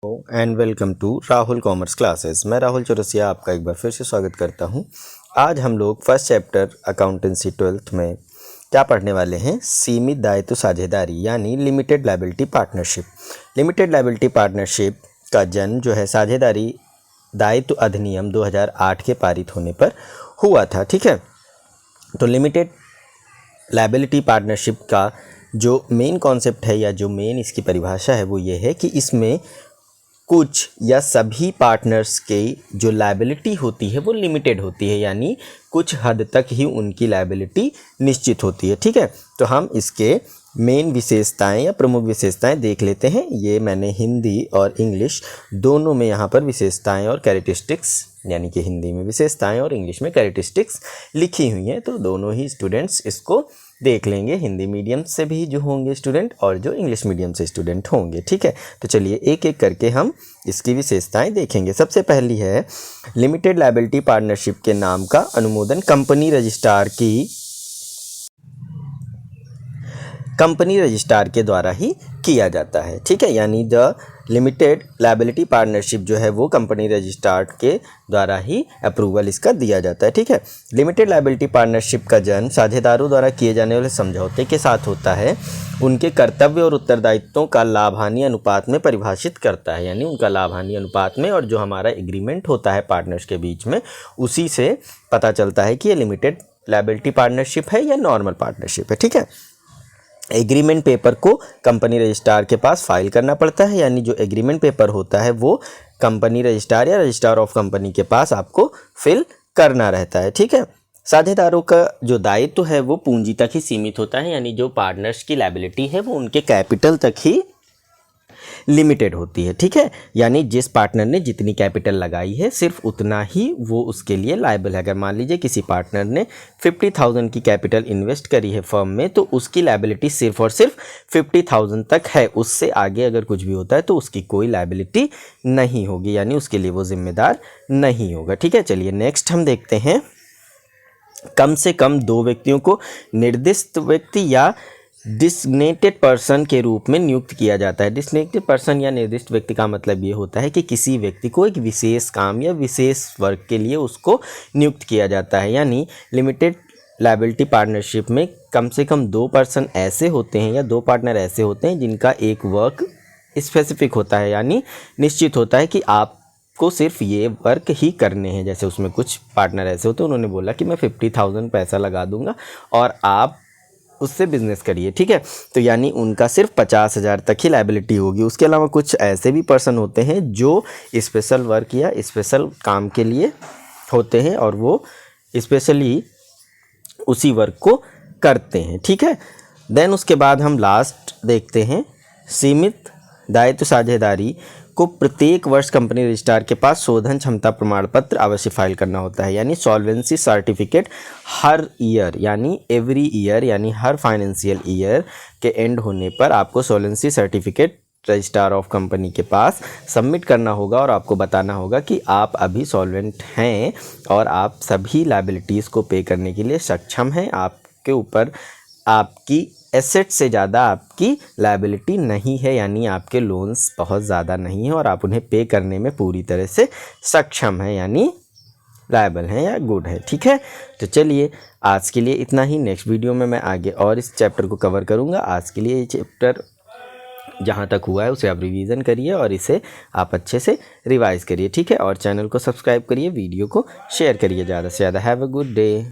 And welcome to Rahul commerce classes. मैं राहुल चौरसिया आपका एक बार फिर से स्वागत करता हूं। आज हम लोग फर्स्ट चैप्टर अकाउंटेंसी 12th में क्या पढ़ने वाले हैं, सीमित दायित्व साझेदारी यानी limited liability partnership. Limited liability partnership का जन्म जो है साझेदारी दायित्व अधिनियम 2008 के पारित होने पर हुआ था। ठीक है, तो लिमिटेड लायबिलिटी पार्टनरशिप का जो मेन कॉन्सेप्ट है या जो मेन इसकी परिभाषा है वो ये है कि इसमें कुछ या सभी पार्टनर्स के जो लायबिलिटी होती है वो लिमिटेड होती है, यानी कुछ हद तक ही उनकी लायबिलिटी निश्चित होती है। ठीक है, तो हम इसके मेन विशेषताएं या प्रमुख विशेषताएं देख लेते हैं। ये मैंने हिंदी और इंग्लिश दोनों में यहाँ पर विशेषताएं और कैरेक्टरिस्टिक्स, यानी कि हिंदी में विशेषताएं और इंग्लिश में कैरेक्टरिस्टिक्स लिखी हुई हैं, तो दोनों ही स्टूडेंट्स इसको देख लेंगे, हिंदी मीडियम से भी जो होंगे स्टूडेंट और जो इंग्लिश मीडियम से स्टूडेंट होंगे। ठीक है, तो चलिए एक एक करके हम इसकी विशेषताएं देखेंगे। सबसे पहली है लिमिटेड लायबिलिटी पार्टनरशिप के नाम का अनुमोदन कंपनी रजिस्ट्रार के द्वारा ही किया जाता है। ठीक है, यानी द लिमिटेड लायबिलिटी पार्टनरशिप जो है वो कंपनी रजिस्ट्रार के द्वारा ही अप्रूवल इसका दिया जाता है। ठीक है, लिमिटेड लायबिलिटी पार्टनरशिप का जन्म साझेदारों द्वारा किए जाने वाले समझौते के साथ होता है, उनके कर्तव्य और उत्तरदायित्वों का लाभ हानि अनुपात में परिभाषित करता है, यानी उनका लाभ हानि अनुपात में, और जो हमारा एग्रीमेंट होता है पार्टनर्स के बीच में उसी से पता चलता है कि ये लिमिटेड लायबिलिटी पार्टनरशिप है या नॉर्मल पार्टनरशिप है। ठीक है, एग्रीमेंट पेपर को कंपनी रजिस्ट्रार के पास फाइल करना पड़ता है, यानी जो एग्रीमेंट पेपर होता है वो कंपनी रजिस्ट्रार या रजिस्ट्रार ऑफ कंपनी के पास आपको फिल करना रहता है। ठीक है, साझेदारों का जो दायित्व है वो पूंजी तक ही सीमित होता है, यानी जो पार्टनर्स की लायबिलिटी है वो उनके कैपिटल तक ही लिमिटेड होती है। ठीक है, यानी जिस पार्टनर ने जितनी कैपिटल लगाई है सिर्फ उतना ही वो उसके लिए लायबल है। अगर मान लीजिए किसी पार्टनर ने 50,000 की कैपिटल इन्वेस्ट करी है फर्म में, तो उसकी लायबिलिटी सिर्फ और सिर्फ 50,000 तक है, उससे आगे अगर कुछ भी होता है तो उसकी कोई लायबिलिटी नहीं होगी, यानी उसके लिए वो जिम्मेदार नहीं होगा। ठीक है, चलिए नेक्स्ट हम देखते हैं, कम से कम 2 व्यक्तियों को निर्दिष्ट व्यक्ति या डिस्ग्नेटेड पर्सन के रूप में नियुक्त किया जाता है। डिस्ग्नेटेड पर्सन या निर्दिष्ट व्यक्ति का मतलब ये होता है कि किसी व्यक्ति को एक विशेष काम या विशेष वर्क के लिए उसको नियुक्त किया जाता है, यानी लिमिटेड लायबिलिटी पार्टनरशिप में कम से कम 2 पर्सन ऐसे होते हैं या 2 पार्टनर ऐसे होते हैं जिनका एक वर्क स्पेसिफिक होता है, यानी निश्चित होता है कि आपको सिर्फ ये वर्क ही करने हैं। जैसे उसमें कुछ पार्टनर ऐसे होते हैं, उन्होंने बोला कि मैं 50,000 पैसा लगा दूंगा और आप उससे बिजनेस करिए। ठीक है, तो यानी उनका सिर्फ 50,000 तक ही लायबिलिटी होगी। उसके अलावा कुछ ऐसे भी पर्सन होते हैं जो स्पेशल वर्क या स्पेशल काम के लिए होते हैं और वो स्पेशली उसी वर्क को करते हैं। ठीक है, देन उसके बाद हम लास्ट देखते हैं, सीमित दायित्व साझेदारी को प्रत्येक वर्ष कंपनी रजिस्ट्रार के पास शोधन क्षमता प्रमाण पत्र अवश्य फाइल करना होता है, यानी सॉल्वेंसी सर्टिफिकेट हर ईयर, यानी एवरी ईयर, यानी हर फाइनेंशियल ईयर के एंड होने पर आपको solvency certificate registrar of company के पास सबमिट करना होगा और आपको बताना होगा कि आप अभी सॉल्वेंट हैं और आप सभी लायबिलिटीज़ को पे करने के लिए सक्षम हैं। आपके ऊपर आपकी एसेट से ज़्यादा आपकी लायबिलिटी नहीं है, यानी आपके लोन्स बहुत ज़्यादा नहीं हैं और आप उन्हें पे करने में पूरी तरह से सक्षम हैं, यानी लायबल हैं या गुड है। ठीक है, तो चलिए आज के लिए इतना ही। नेक्स्ट वीडियो में मैं आगे और इस चैप्टर को कवर करूँगा। आज के लिए ये चैप्टर जहाँ तक हुआ है उसे आप रिवीजन करिए और इसे आप अच्छे से रिवाइज करिए। ठीक है, और चैनल को सब्सक्राइब करिए, वीडियो को शेयर करिए ज़्यादा से ज़्यादा। Have a good day.